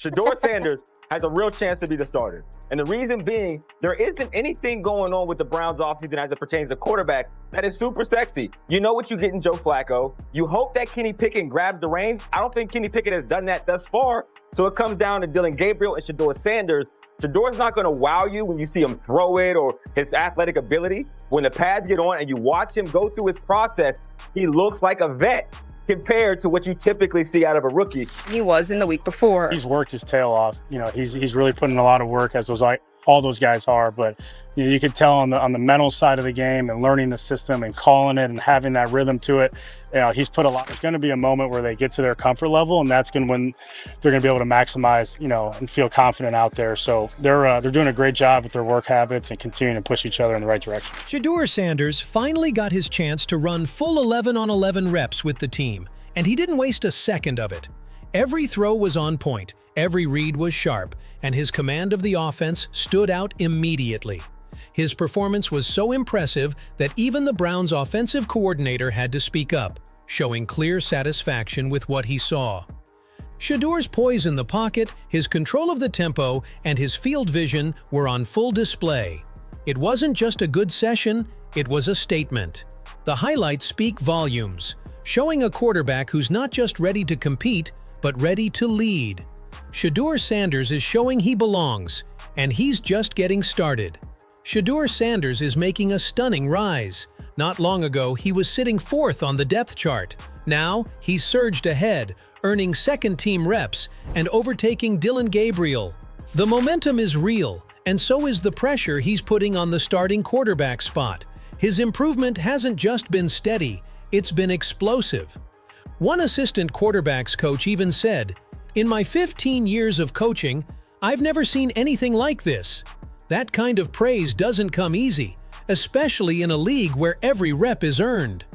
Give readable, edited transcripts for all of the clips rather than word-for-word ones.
Shedeur Sanders has a real chance to be the starter. And the reason being, there isn't anything going on with the Browns offseason as it pertains to quarterback that is super sexy. You know what you get in Joe Flacco. You hope that Kenny Pickett grabs the reins. I don't think Kenny Pickett has done that thus far. So it comes down to Dillon Gabriel and Shedeur Sanders. Shedeur's not going to wow you when you see him throw it or his athletic ability. When the pads get on and you watch him go through his process, he looks like a vet compared to what you typically see out of a rookie. He was in the week before. He's worked his tail off. You know, he's really putting a lot of work, as all those guys are. But you know, you could tell on the mental side of the game and learning the system and calling it and having that rhythm to it. You know, he's put a lot. There's going to be a moment where they get to their comfort level, and that's when they're going to be able to maximize, you know, and feel confident out there. So they're doing a great job with their work habits and continuing to push each other in the right direction. Shedeur Sanders finally got his chance to run full 11-on-11 reps with the team, and he didn't waste a second of it. Every throw was on point, every read was sharp, and his command of the offense stood out immediately. His performance was so impressive that even the Browns' offensive coordinator had to speak up, showing clear satisfaction with what he saw. Shedeur's poise in the pocket, his control of the tempo, and his field vision were on full display. It wasn't just a good session, it was a statement. The highlights speak volumes, showing a quarterback who's not just ready to compete, but ready to lead. Shedeur Sanders is showing he belongs, and he's just getting started. Shedeur Sanders is making a stunning rise. Not long ago, he was sitting fourth on the depth chart. Now, he's surged ahead, earning second-team reps and overtaking Dillon Gabriel. The momentum is real, and so is the pressure he's putting on the starting quarterback spot. His improvement hasn't just been steady, it's been explosive. One assistant quarterbacks coach even said, "In my 15 years of coaching, I've never seen anything like this." That kind of praise doesn't come easy, especially in a league where every rep is earned.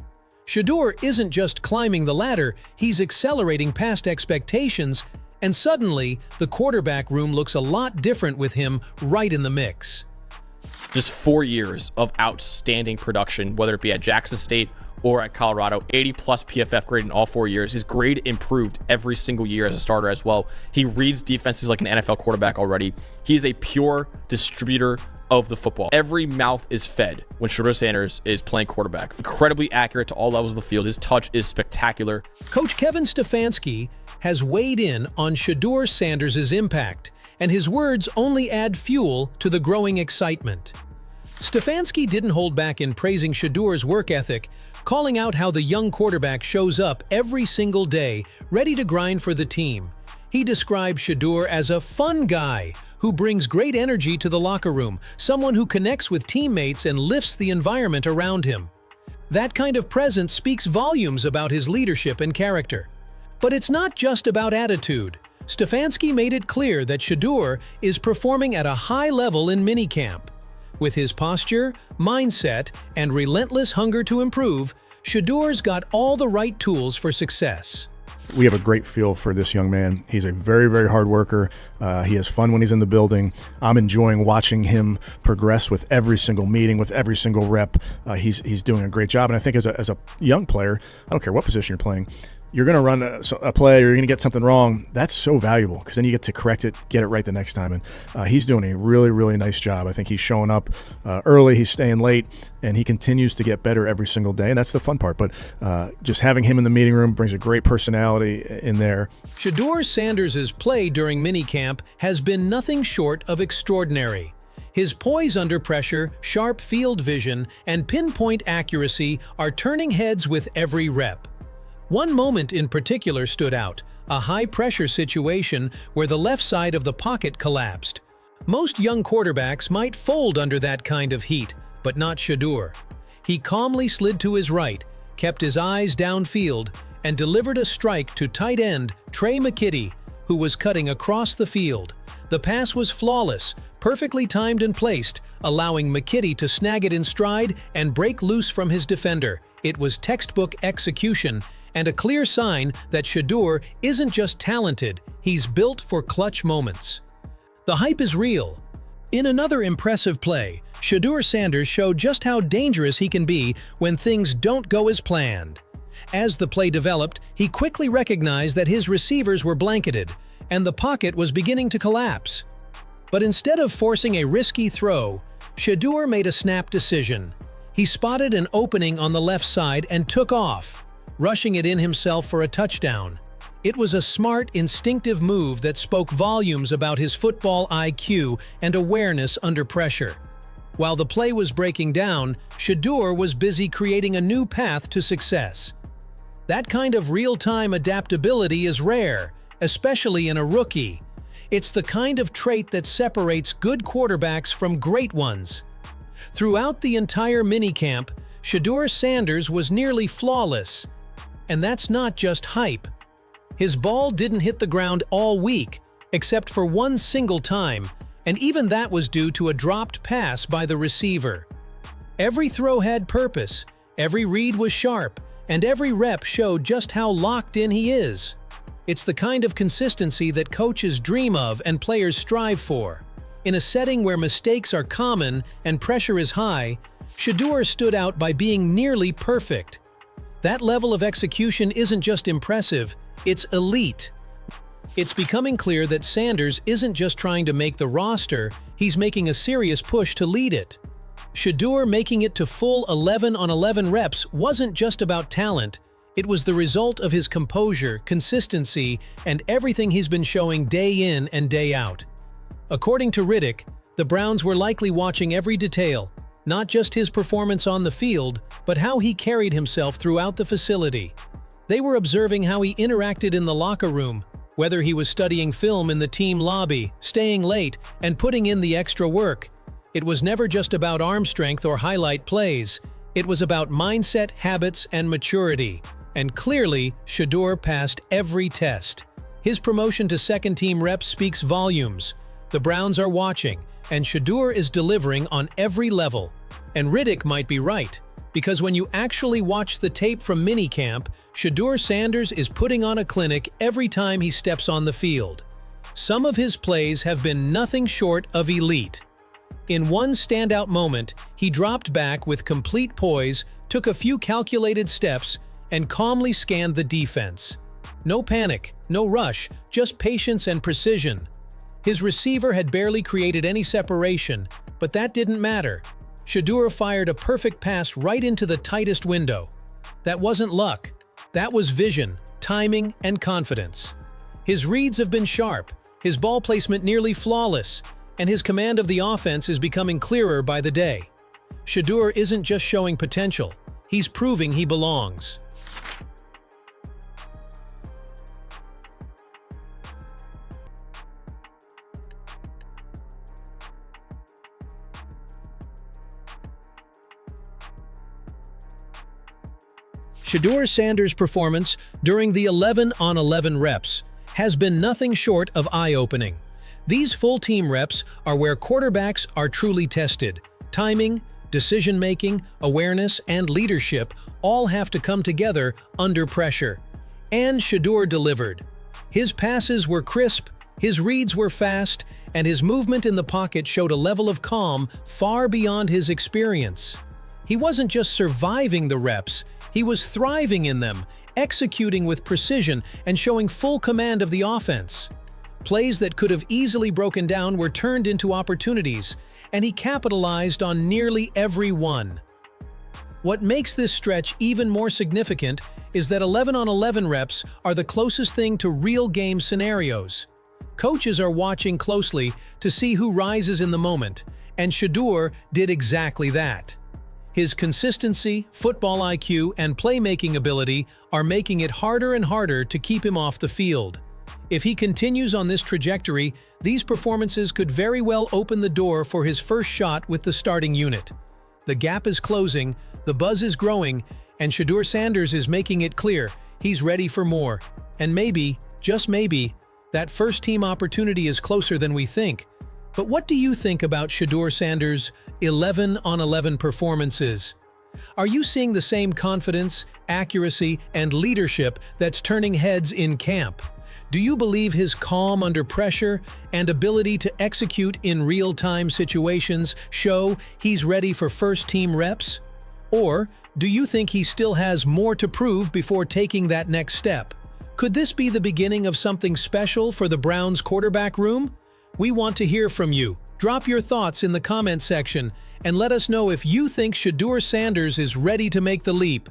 Shedeur isn't just climbing the ladder, he's accelerating past expectations, and suddenly, the quarterback room looks a lot different with him right in the mix. Just 4 years of outstanding production, whether it be at Jackson State or at Colorado, 80+ PFF grade in all 4 years. His grade improved every single year as a starter as well. He reads defenses like an NFL quarterback already. He is a pure distributor of the football. Every mouth is fed when Shedeur Sanders is playing quarterback. Incredibly accurate to all levels of the field. His touch is spectacular. Coach Kevin Stefanski has weighed in on Shedeur Sanders' impact, and his words only add fuel to the growing excitement. Stefanski didn't hold back in praising Shedeur's work ethic, calling out how the young quarterback shows up every single day, ready to grind for the team. He described Shedeur as a fun guy who brings great energy to the locker room, someone who connects with teammates and lifts the environment around him. That kind of presence speaks volumes about his leadership and character. But it's not just about attitude. Stefanski made it clear that Shedeur is performing at a high level in minicamp. With his posture, mindset, and relentless hunger to improve, Shedeur's got all the right tools for success. We have a great feel for this young man. He's a very, very hard worker. He has fun when he's in the building. I'm enjoying watching him progress with every single meeting, with every single rep. He's doing a great job. And I think as a young player, I don't care what position you're playing, you're going to run a play or you're going to get something wrong. That's so valuable because then you get to correct it, get it right the next time. And he's doing a really, really nice job. I think he's showing up early, he's staying late, and he continues to get better every single day. And that's the fun part. But just having him in the meeting room brings a great personality in there. Shedeur Sanders' play during minicamp has been nothing short of extraordinary. His poise under pressure, sharp field vision, and pinpoint accuracy are turning heads with every rep. One moment in particular stood out, a high-pressure situation where the left side of the pocket collapsed. Most young quarterbacks might fold under that kind of heat, but not Shedeur. He calmly slid to his right, kept his eyes downfield, and delivered a strike to tight end Trey McKitty, who was cutting across the field. The pass was flawless, perfectly timed and placed, allowing McKitty to snag it in stride and break loose from his defender. It was textbook execution, and a clear sign that Shedeur isn't just talented, he's built for clutch moments. The hype is real. In another impressive play, Shedeur Sanders showed just how dangerous he can be when things don't go as planned. As the play developed, he quickly recognized that his receivers were blanketed, and the pocket was beginning to collapse. But instead of forcing a risky throw, Shedeur made a snap decision. He spotted an opening on the left side and took off, rushing it in himself for a touchdown. It was a smart, instinctive move that spoke volumes about his football IQ and awareness under pressure. While the play was breaking down, Shedeur was busy creating a new path to success. That kind of real-time adaptability is rare, especially in a rookie. It's the kind of trait that separates good quarterbacks from great ones. Throughout the entire minicamp, Shedeur Sanders was nearly flawless. And that's not just hype. His ball didn't hit the ground all week, except for one single time, and even that was due to a dropped pass by the receiver. Every throw had purpose, every read was sharp, and every rep showed just how locked in he is. It's the kind of consistency that coaches dream of and players strive for. In a setting where mistakes are common and pressure is high, Shedeur stood out by being nearly perfect. That level of execution isn't just impressive, it's elite. It's becoming clear that Sanders isn't just trying to make the roster, he's making a serious push to lead it. Shedeur making it to full 11 on 11 reps wasn't just about talent, it was the result of his composure, consistency, and everything he's been showing day in and day out. According to Riddick, the Browns were likely watching every detail, not just his performance on the field, but how he carried himself throughout the facility. They were observing how he interacted in the locker room, whether he was studying film in the team lobby, staying late, and putting in the extra work. It was never just about arm strength or highlight plays. It was about mindset, habits, and maturity. And clearly, Shedeur passed every test. His promotion to second-team reps speaks volumes. The Browns are watching, and Shedeur is delivering on every level. And Riddick might be right, because when you actually watch the tape from minicamp, Shedeur Sanders is putting on a clinic every time he steps on the field. Some of his plays have been nothing short of elite. In one standout moment, he dropped back with complete poise, took a few calculated steps, and calmly scanned the defense. No panic, no rush, just patience and precision. His receiver had barely created any separation, but that didn't matter. Shedeur fired a perfect pass right into the tightest window. That wasn't luck. That was vision, timing, and confidence. His reads have been sharp, his ball placement nearly flawless, and his command of the offense is becoming clearer by the day. Shedeur isn't just showing potential, he's proving he belongs. Shedeur Sanders' performance during the 11 on 11 reps has been nothing short of eye-opening. These full-team reps are where quarterbacks are truly tested. Timing, decision-making, awareness, and leadership all have to come together under pressure. And Shedeur delivered. His passes were crisp, his reads were fast, and his movement in the pocket showed a level of calm far beyond his experience. He wasn't just surviving the reps, he was thriving in them, executing with precision and showing full command of the offense. Plays that could have easily broken down were turned into opportunities, and he capitalized on nearly every one. What makes this stretch even more significant is that 11 on 11 reps are the closest thing to real game scenarios. Coaches are watching closely to see who rises in the moment, and Shedeur did exactly that. His consistency, football IQ, and playmaking ability are making it harder and harder to keep him off the field. If he continues on this trajectory, these performances could very well open the door for his first shot with the starting unit. The gap is closing, the buzz is growing, and Shedeur Sanders is making it clear he's ready for more. And maybe, just maybe, that first-team opportunity is closer than we think. But what do you think about Shedeur Sanders' 11 on 11 performances? Are you seeing the same confidence, accuracy, and leadership that's turning heads in camp? Do you believe his calm under pressure and ability to execute in real-time situations show he's ready for first-team reps? Or do you think he still has more to prove before taking that next step? Could this be the beginning of something special for the Browns quarterback room? We want to hear from you. Drop your thoughts in the comment section and let us know if you think Shedeur Sanders is ready to make the leap.